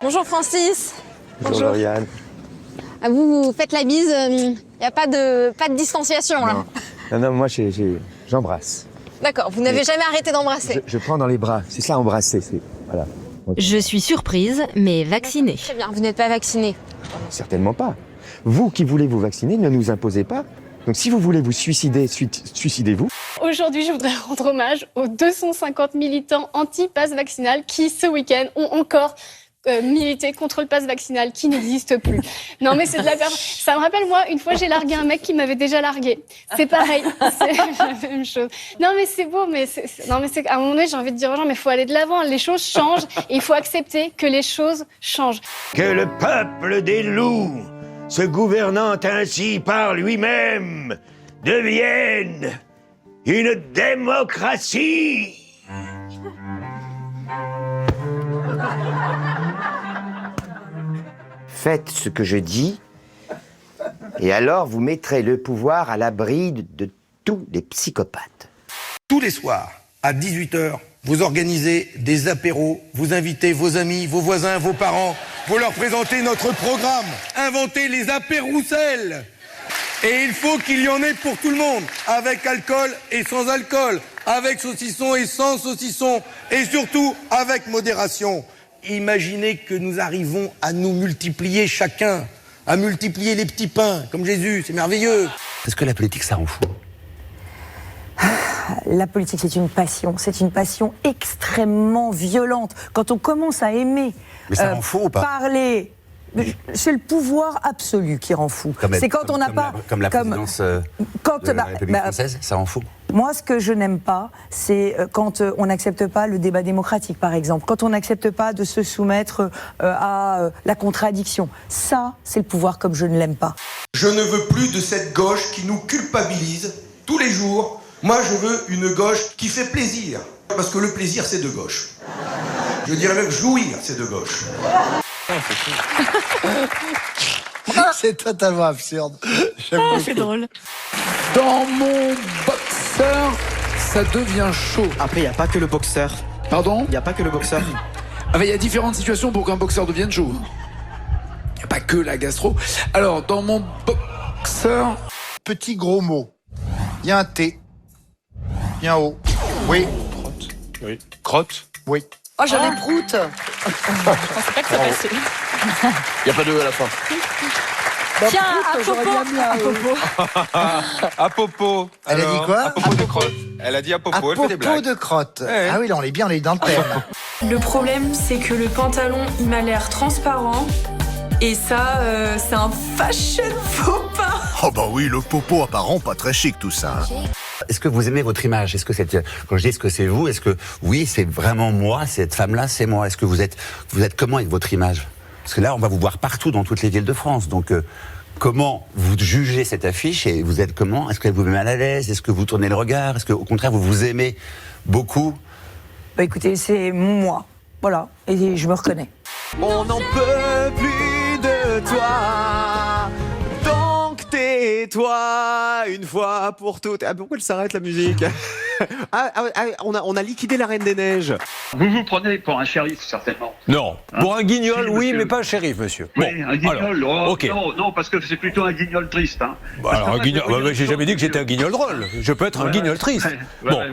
Bonjour Francis. Bonjour Lauriane. Ah, vous faites la bise, il n'y a pas de distanciation là. Non, moi j'embrasse. D'accord, vous n'avez jamais arrêté d'embrasser. Je prends dans les bras, c'est ça embrasser, voilà. Je suis surprise, mais vaccinée. Très bien, vous n'êtes pas vacciné. Certainement pas. Vous qui voulez vous vacciner, ne nous imposez pas. Donc si vous voulez vous suicider, suicidez-vous. Aujourd'hui, je voudrais rendre hommage aux 250 militants anti-pass vaccinal qui, ce week-end, ont encore milité contre le pass vaccinal qui n'existe plus. Non, mais c'est de la perte. Ça me rappelle, moi, une fois, j'ai largué un mec qui m'avait déjà largué. C'est pareil, c'est la même chose. Non, mais c'est beau, mais à un moment donné, j'ai envie de dire aux gens, mais il faut aller de l'avant. Les choses changent et il faut accepter que les choses changent. Que le peuple des loups, se gouvernant ainsi par lui-même, devienne une démocratie. Faites ce que je dis, et alors vous mettrez le pouvoir à l'abri de tous les psychopathes. Tous les soirs, à 18h, vous organisez des apéros, vous invitez vos amis, vos voisins, vos parents, vous leur présentez notre programme. Inventez les apéroussels. Et il faut qu'il y en ait pour tout le monde, avec alcool et sans alcool, avec saucisson et sans saucisson, et surtout avec modération. Imaginez que nous arrivons à nous multiplier chacun, à multiplier les petits pains, comme Jésus, c'est merveilleux. Est-ce que la politique, ça rend fou ? La politique, c'est une passion extrêmement violente. Quand on commence à aimer, mais ça rend fou ou pas ? Parler, c'est le pouvoir absolu qui rend fou. C'est quand on n'a pas... Comme la présidence de la République française, ça rend fou ? Moi, ce que je n'aime pas, c'est quand on n'accepte pas le débat démocratique, par exemple. Quand on n'accepte pas de se soumettre à la contradiction. Ça, c'est le pouvoir comme je ne l'aime pas. Je ne veux plus de cette gauche qui nous culpabilise tous les jours. Moi, je veux une gauche qui fait plaisir. Parce que le plaisir, c'est de gauche. Je dirais même jouir, c'est de gauche. C'est totalement absurde. C'est drôle. Dans mon boxeur, ça devient chaud. Après, il n'y a pas que le boxeur. Pardon ? Il n'y a pas que le boxeur. Il y a différentes situations pour qu'un boxeur devienne chaud. Il n'y a pas que la gastro. Alors, dans mon boxeur... Petit gros mot. Il y a un T. Il y a un O. Oui. Crotte. Oui. Crotte. Oui. Oh, j'avais prout. Je pensais pas que ça passait. Il n'y a pas de E à la fin. Tiens, à Popo. À Popo. Elle a dit quoi ? À Popo de crotte. Elle a dit à Popo, elle fait des blagues. de crotte. Ouais. Ah oui, là, on est bien, on est dans le thème. Le problème, c'est que le pantalon, il m'a l'air transparent. Et ça, c'est un fashion faux pas. Oh bah oui, le popo apparent, pas très chic tout ça. Est-ce que vous aimez votre image ? Est-ce que quand je dis est-ce que c'est vous, est-ce que oui, c'est vraiment moi, cette femme-là, c'est moi ? Est-ce que vous êtes comment avec votre image ? Parce que là, on va vous voir partout dans toutes les villes de France. Donc, comment vous jugez cette affiche et vous êtes comment ? Est-ce qu'elle vous met mal à l'aise ? Est-ce que vous tournez le regard ? Est-ce qu'au contraire, vous vous aimez beaucoup ? Bah écoutez, c'est moi. Voilà. Et je me reconnais. On n'en peut plus de toi. Donc tais-toi une fois pour toutes. Ah, pourquoi elle s'arrête la musique ? On a liquidé la Reine des Neiges. Vous vous prenez pour un shérif, certainement. Non. Pour un guignol, oui, mais pas un shérif, monsieur. Oui, un guignol. Alors, ok. Non, parce que c'est plutôt un guignol triste. Hein. Alors, un guignol, j'ai jamais dit que j'étais un guignol drôle. Je peux être un guignol triste. Ouais,